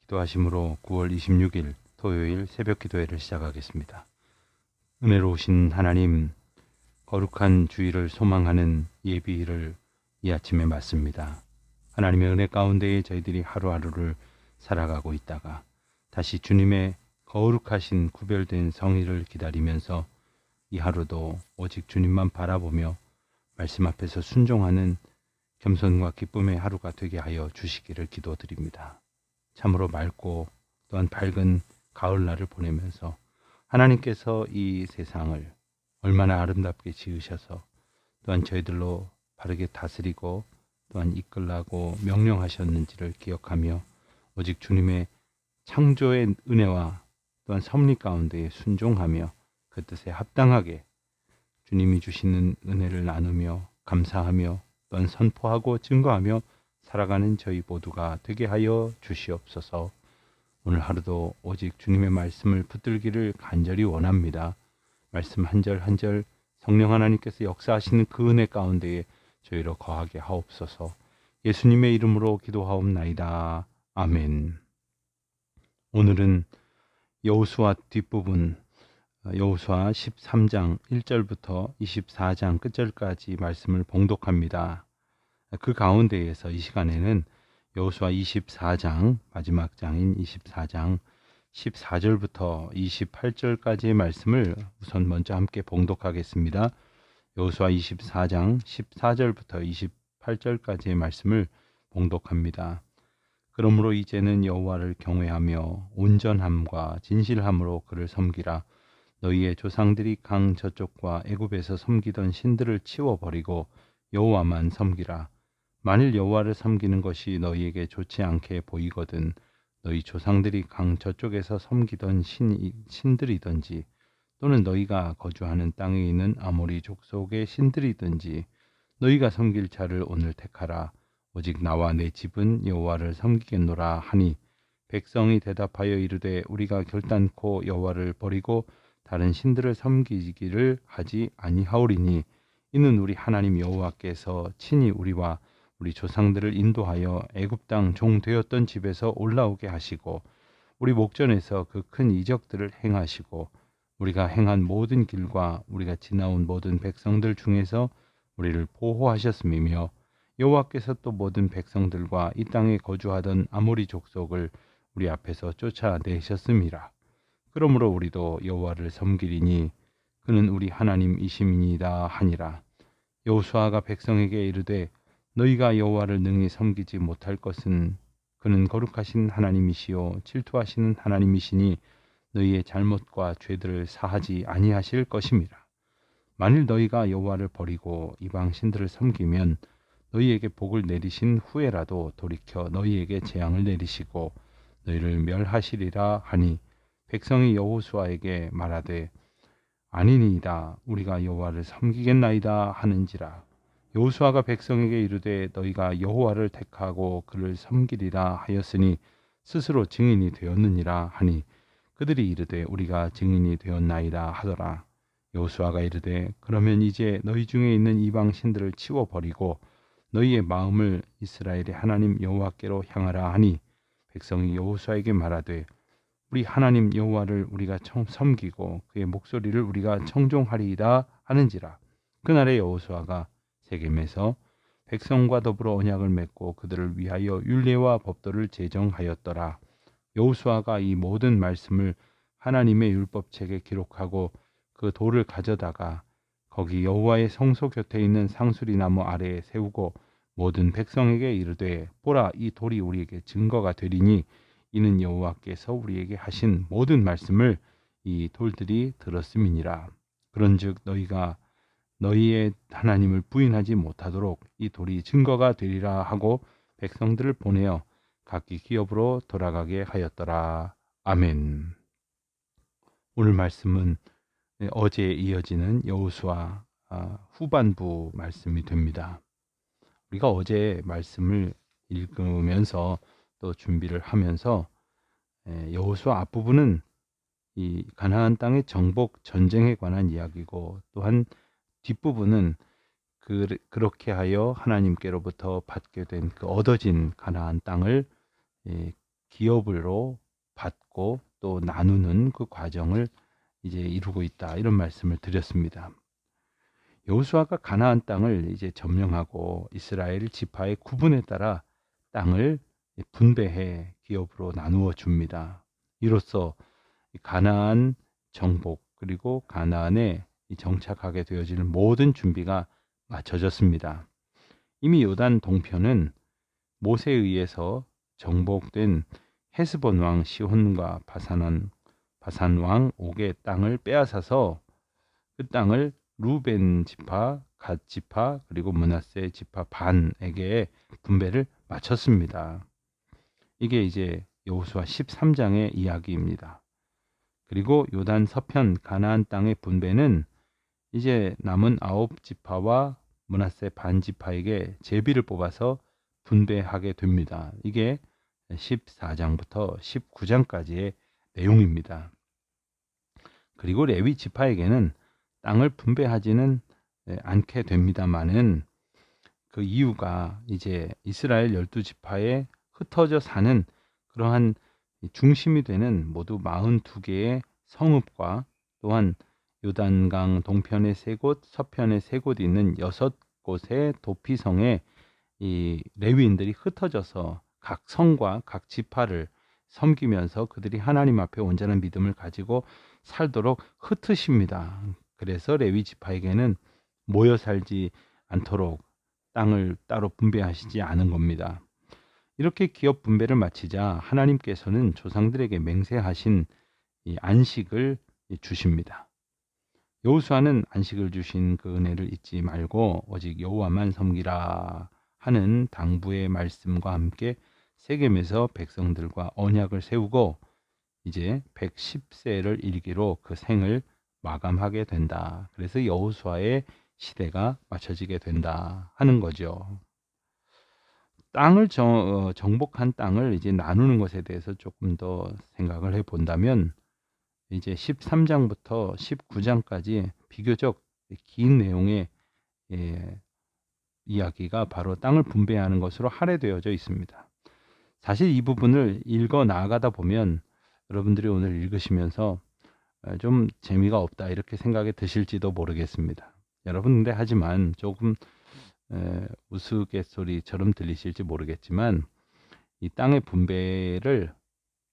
기도하심으로 9월 26일 토요일 새벽 기도회를 시작하겠습니다. 은혜로우신 하나님, 거룩한 주일을 소망하는 예비일을 이 아침에 맞습니다. 하나님의 은혜 가운데에 저희들이 하루하루를 살아가고 있다가 다시 주님의 거룩하신 구별된 성의를 기다리면서 이 하루도 오직 주님만 바라보며 말씀 앞에서 순종하는 겸손과 기쁨의 하루가 되게 하여 주시기를 기도드립니다. 참으로 맑고 또한 밝은 가을날을 보내면서 하나님께서 이 세상을 얼마나 아름답게 지으셔서 또한 저희들로 바르게 다스리고 또한 이끌라고 명령하셨는지를 기억하며 오직 주님의 창조의 은혜와 또한 섭리 가운데에 순종하며 그 뜻에 합당하게 주님이 주시는 은혜를 나누며 감사하며 또한 선포하고 증거하며 살아가는 저희 모두가 되게 하여 주시옵소서. 오늘 하루도 오직 주님의 말씀을 붙들기를 간절히 원합니다. 말씀 한 절 한 절 성령 하나님께서 역사하시는 그 은혜 가운데에 저희로 거하게 하옵소서. 예수님의 이름으로 기도하옵나이다. 아멘. 오늘은 여호수아 뒷부분 여호수아 13장 1절부터 24장 끝절까지 말씀을 봉독합니다. 그 가운데에서 이 시간에는 여호수아 24장 마지막 장인 24장 14절부터 28절까지의 말씀을 우선 먼저 함께 봉독하겠습니다. 여호수아 24장 14절부터 28절까지의 말씀을 봉독합니다. 그러므로 이제는 여호와를 경외하며 온전함과 진실함으로 그를 섬기라. 너희의 조상들이 강 저쪽과 애굽에서 섬기던 신들을 치워버리고 여호와만 섬기라. 만일 여호와를 섬기는 것이 너희에게 좋지 않게 보이거든 너희 조상들이 강 저쪽에서 섬기던 신들이든지 또는 너희가 거주하는 땅에 있는 아모리 족속의 신들이든지 너희가 섬길 자를 오늘 택하라. 오직 나와 내 집은 여호와를 섬기겠노라 하니 백성이 대답하여 이르되 우리가 결단코 여호와를 버리고 다른 신들을 섬기기를 하지 아니하오리니 이는 우리 하나님 여호와께서 친히 우리와 우리 조상들을 인도하여 애굽 땅 종 되었던 집에서 올라오게 하시고 우리 목전에서 그 큰 이적들을 행하시고 우리가 행한 모든 길과 우리가 지나온 모든 백성들 중에서 우리를 보호하셨음이며 여호와께서 또 모든 백성들과 이 땅에 거주하던 아모리 족속을 우리 앞에서 쫓아내셨음이라. 그러므로 우리도 여호와를 섬기리니 그는 우리 하나님이심이니이다 하니라. 여호수아가 백성에게 이르되 너희가 여호와를 능히 섬기지 못할 것은 그는 거룩하신 하나님이시요 질투하시는 하나님이시니 너희의 잘못과 죄들을 사하지 아니하실 것임이라. 만일 너희가 여호와를 버리고 이방 신들을 섬기면 너희에게 복을 내리신 후에라도 돌이켜 너희에게 재앙을 내리시고 너희를 멸하시리라 하니 백성이 여호수아에게 말하되 아니니이다 우리가 여호와를 섬기겠나이다 하는지라. 여호수아가 백성에게 이르되 너희가 여호와를 택하고 그를 섬기리라 하였으니 스스로 증인이 되었느니라 하니 그들이 이르되 우리가 증인이 되었나이다 하더라. 여호수아가 이르되 그러면 이제 너희 중에 있는 이방 신들을 치워 버리고 너희의 마음을 이스라엘의 하나님 여호와께로 향하라 하니 백성이 여호수아에게 말하되 우리 하나님 여호와를 우리가 섬기고 그의 목소리를 우리가 청종하리이다 하는지라. 그날에 여호수아가 세겜에서 백성과 더불어 언약을 맺고 그들을 위하여 율례와 법도를 제정하였더라. 여호수아가 이 모든 말씀을 하나님의 율법책에 기록하고 그 돌을 가져다가 거기 여호와의 성소 곁에 있는 상수리 나무 아래에 세우고 모든 백성에게 이르되 보라 이 돌이 우리에게 증거가 되리니 이는 여호와께서 우리에게 하신 모든 말씀을 이 돌들이 들었음이니라. 그런즉 너희가 너희의 하나님을 부인하지 못하도록 이 돌이 증거가 되리라 하고 백성들을 보내어 각기 기업으로 돌아가게 하였더라. 아멘. 오늘 말씀은 어제에 이어지는 여호수아 후반부 말씀이 됩니다. 우리가 어제 말씀을 읽으면서 또 준비를 하면서 여호수아 앞부분은 이 가나안 땅의 정복 전쟁에 관한 이야기고 또한 뒷부분은 그렇게 하여 하나님께로부터 받게 된 그 얻어진 가나안 땅을 기업으로 받고 또 나누는 그 과정을 이제 이루고 있다. 이런 말씀을 드렸습니다. 여호수아가 가나안 땅을 이제 점령하고 이스라엘 지파의 구분에 따라 땅을 분배해 기업으로 나누어 줍니다. 이로써 가나안 정복 그리고 가나안에 정착하게 되어지는 모든 준비가 마쳐졌습니다. 이미 요단 동편은 모세에 의해서 정복된 헤스본 왕 시혼과 바산 왕 옥의 땅을 빼앗아서 그 땅을 루벤 지파, 갓 지파 그리고 므낫세 지파 반에게 분배를 마쳤습니다. 이게 이제 여호수아 13장의 이야기입니다. 그리고 요단 서편 가나안 땅의 분배는 이제 남은 9지파와 므낫세 반 지파에게 제비를 뽑아서 분배하게 됩니다. 이게 14장부터 19장까지의 내용입니다. 그리고 레위 지파에게는 땅을 분배하지는 않게 됩니다만은 그 이유가 이제 이스라엘 12지파에 흩어져 사는 그러한 중심이 되는 모두 42개의 성읍과 또한 요단강 동편의 3곳, 서편의 3곳 있는 6곳의 도피성에 이 레위인들이 흩어져서 각 성과 각 지파를 섬기면서 그들이 하나님 앞에 온전한 믿음을 가지고 살도록 흩으십니다. 그래서 레위 지파에게는 모여 살지 않도록 땅을 따로 분배하시지 않은 겁니다. 이렇게 기업 분배를 마치자 하나님께서는 조상들에게 맹세하신 이 안식을 주십니다. 여호수아는 안식을 주신 그 은혜를 잊지 말고 오직 여호와만 섬기라 하는 당부의 말씀과 함께 세겜에서 백성들과 언약을 세우고 이제 110세를 일기로 그 생을 마감하게 된다. 그래서 여호수아의 시대가 맞춰지게 된다 하는 거죠. 땅을 정복한 땅을 이제 나누는 것에 대해서 조금 더 생각을 해 본다면 이제 13장부터 19장까지 비교적 긴 내용의 이야기가 바로 땅을 분배하는 것으로 할애되어져 있습니다. 사실 이 부분을 읽어 나아가다 보면 여러분들이 오늘 읽으시면서 좀 재미가 없다 이렇게 생각이 드실지도 모르겠습니다. 여러분 근데 하지만 조금 우스갯소리처럼 들리실지 모르겠지만 이 땅의 분배를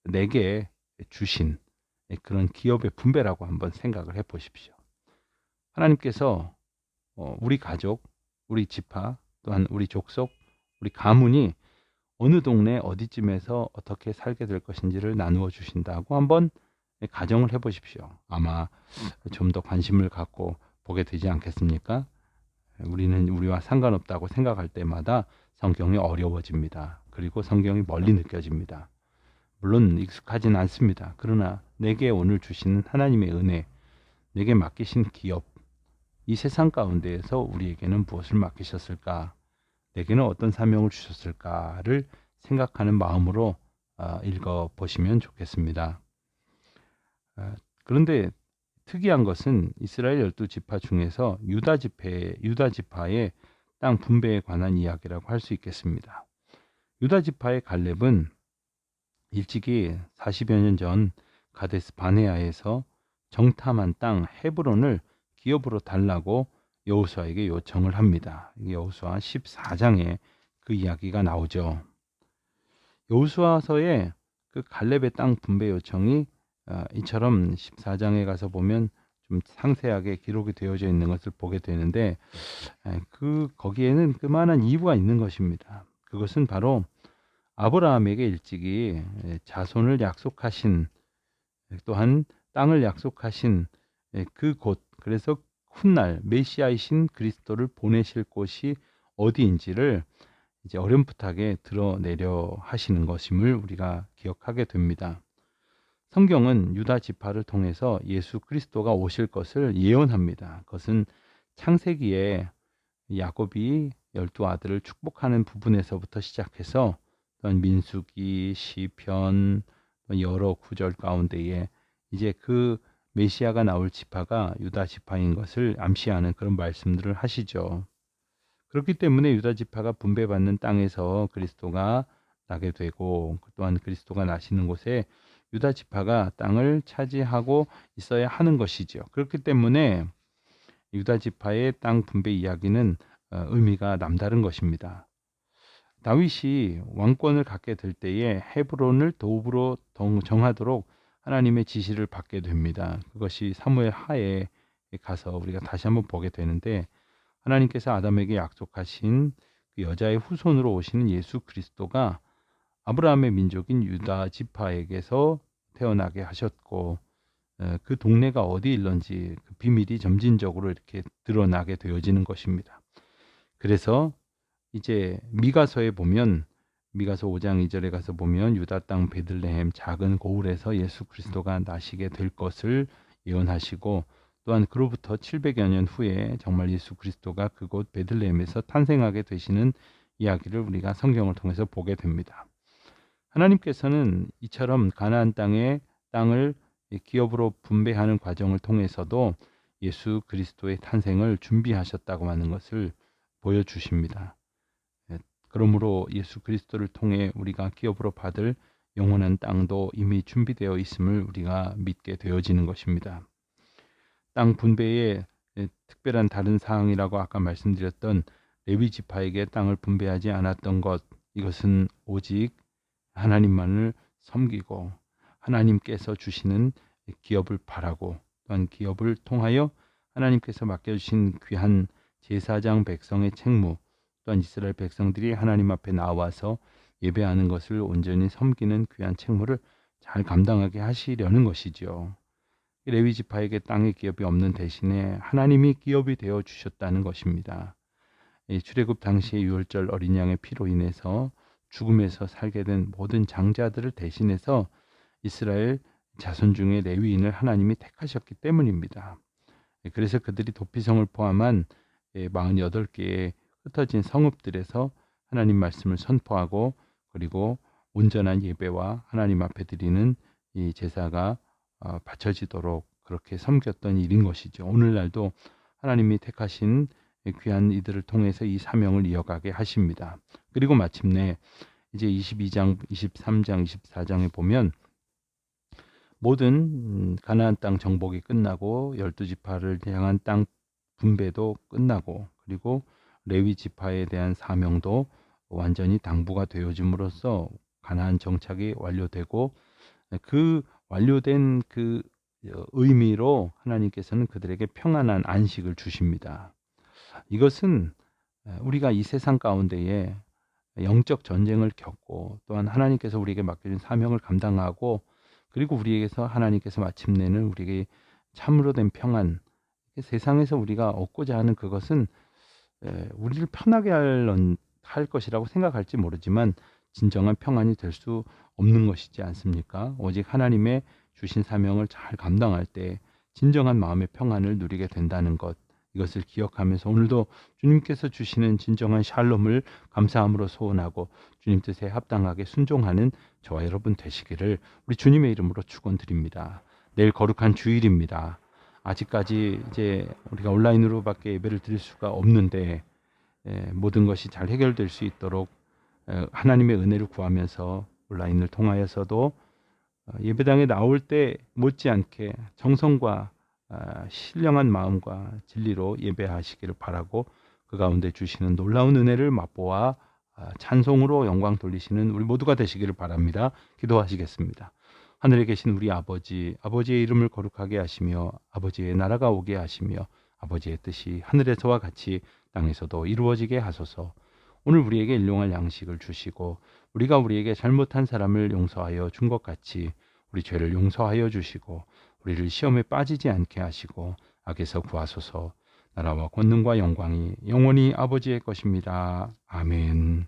내게 주신 그런 기업의 분배라고 한번 생각을 해 보십시오. 하나님께서 우리 가족, 우리 지파, 또한 우리 족속, 우리 가문이 어느 동네 어디쯤에서 어떻게 살게 될 것인지를 나누어 주신다고 한번 가정을 해 보십시오. 아마 좀 더 관심을 갖고 보게 되지 않겠습니까? 우리는 우리와 상관없다고 생각할 때마다 성경이 어려워집니다. 그리고 성경이 멀리 느껴집니다. 물론 익숙하진 않습니다. 그러나 내게 오늘 주시는 하나님의 은혜, 내게 맡기신 기업, 이 세상 가운데에서 우리에게는 무엇을 맡기셨을까? 내게는 어떤 사명을 주셨을까를 생각하는 마음으로 읽어보시면 좋겠습니다. 그런데 특이한 것은 이스라엘 12지파 중에서 유다 지파의 땅 분배에 관한 이야기라고 할 수 있겠습니다. 유다 지파의 갈렙은 일찍이 40여 년 전 가데스 바네아에서 정탐한 땅 헤브론을 기업으로 달라고 여호수아에게 요청을 합니다. 여호수아 14장에 그 이야기가 나오죠. 여호수아서의 그 갈렙의 땅 분배 요청이 이처럼 14장에 가서 보면 좀 상세하게 기록이 되어져 있는 것을 보게 되는데 거기에는 그만한 이유가 있는 것입니다. 그것은 바로 아브라함에게 일찍이 자손을 약속하신 또한 땅을 약속하신 그곳 그래서 훗날 메시아이신 그리스도를 보내실 곳이 어디인지를 이제 어렴풋하게 드러내려 하시는 것임을 우리가 기억하게 됩니다. 성경은 유다 지파를 통해서 예수 그리스도가 오실 것을 예언합니다. 그것은 창세기에 야곱이 12아들을 축복하는 부분에서부터 시작해서 또한 민수기, 시편, 여러 구절 가운데에 이제 그 메시아가 나올 지파가 유다 지파인 것을 암시하는 그런 말씀들을 하시죠. 그렇기 때문에 유다 지파가 분배받는 땅에서 그리스도가 나게 되고 또한 그리스도가 나시는 곳에 유다 지파가 땅을 차지하고 있어야 하는 것이죠. 그렇기 때문에 유다 지파의 땅 분배 이야기는 의미가 남다른 것입니다. 다윗이 왕권을 갖게 될 때에 헤브론을 도읍으로 정하도록 하나님의 지시를 받게 됩니다. 그것이 사무엘 하에 가서 우리가 다시 한번 보게 되는데, 하나님께서 아담에게 약속하신 그 여자의 후손으로 오시는 예수 그리스도가 아브라함의 민족인 유다 지파에게서 태어나게 하셨고, 그 동네가 어디일런지 그 비밀이 점진적으로 이렇게 드러나게 되어지는 것입니다. 그래서 이제 미가서에 보면, 미가서 5장 2절에 가서 보면 유다 땅 베들레헴 작은 고을에서 예수 그리스도가 나시게 될 것을 예언하시고, 또한 그로부터 700여 년 후에 정말 예수 그리스도가 그곳 베들레헴에서 탄생하게 되시는 이야기를 우리가 성경을 통해서 보게 됩니다. 하나님께서는 이처럼 가나안 땅을 기업으로 분배하는 과정을 통해서도 예수 그리스도의 탄생을 준비하셨다고 하는 것을 보여주십니다. 그러므로 예수 그리스도를 통해 우리가 기업으로 받을 영원한 땅도 이미 준비되어 있음을 우리가 믿게 되어지는 것입니다. 땅 분배에 특별한 다른 사항이라고 아까 말씀드렸던 레위 지파에게 땅을 분배하지 않았던 것, 이것은 오직 하나님만을 섬기고 하나님께서 주시는 기업을 바라고, 또한 기업을 통하여 하나님께서 맡겨주신 귀한 제사장 백성의 책무, 또한 이스라엘 백성들이 하나님 앞에 나와서 예배하는 것을 온전히 섬기는 귀한 책무를 잘 감당하게 하시려는 것이죠. 레위 지파에게 땅의 기업이 없는 대신에 하나님이 기업이 되어 주셨다는 것입니다. 출애굽 당시의 유월절 어린 양의 피로 인해서 죽음에서 살게 된 모든 장자들을 대신해서 이스라엘 자손 중에 레위인을 하나님이 택하셨기 때문입니다. 그래서 그들이 도피성을 포함한 48개의 흩어진 성읍들에서 하나님 말씀을 선포하고, 그리고 온전한 예배와 하나님 앞에 드리는 이 제사가 바쳐지도록 그렇게 섬겼던 일인 것이죠. 오늘날도 하나님이 택하신 귀한 이들을 통해서 이 사명을 이어가게 하십니다. 그리고 마침내 이제 22장, 23장, 24장에 보면 모든 가나안 땅 정복이 끝나고 12지파를 향한 땅 분배도 끝나고, 그리고 레위 지파에 대한 사명도 완전히 당부가 되어짐으로써 가나안 정착이 완료되고, 그 완료된 그 의미로 하나님께서는 그들에게 평안한 안식을 주십니다. 이것은 우리가 이 세상 가운데에 영적 전쟁을 겪고, 또한 하나님께서 우리에게 맡겨진 사명을 감당하고, 그리고 우리에게서 하나님께서 마침내는 우리에게 참으로 된 평안, 세상에서 우리가 얻고자 하는 그것은 우리를 편하게 할 것이라고 생각할지 모르지만 진정한 평안이 될 수 없는 것이지 않습니까? 오직 하나님의 주신 사명을 잘 감당할 때 진정한 마음의 평안을 누리게 된다는 것, 이것을 기억하면서 오늘도 주님께서 주시는 진정한 샬롬을 감사함으로 소원하고 주님 뜻에 합당하게 순종하는 저와 여러분 되시기를 우리 주님의 이름으로 축원드립니다. 내일 거룩한 주일입니다. 아직까지 이제 우리가 온라인으로밖에 예배를 드릴 수가 없는데 모든 것이 잘 해결될 수 있도록 하나님의 은혜를 구하면서 온라인을 통하여서도 예배당에 나올 때 못지않게 정성과 신령한 마음과 진리로 예배하시기를 바라고, 그 가운데 주시는 놀라운 은혜를 맛보아 찬송으로 영광 돌리시는 우리 모두가 되시기를 바랍니다. 기도하시겠습니다. 하늘에 계신 우리 아버지, 아버지의 이름을 거룩하게 하시며 아버지의 나라가 오게 하시며 아버지의 뜻이 하늘에서와 같이 땅에서도 이루어지게 하소서. 오늘 우리에게 일용할 양식을 주시고 우리가 우리에게 잘못한 사람을 용서하여 준 것 같이 우리 죄를 용서하여 주시고 우리를 시험에 빠지지 않게 하시고 악에서 구하소서. 나라와 권능과 영광이 영원히 아버지의 것입니다. 아멘.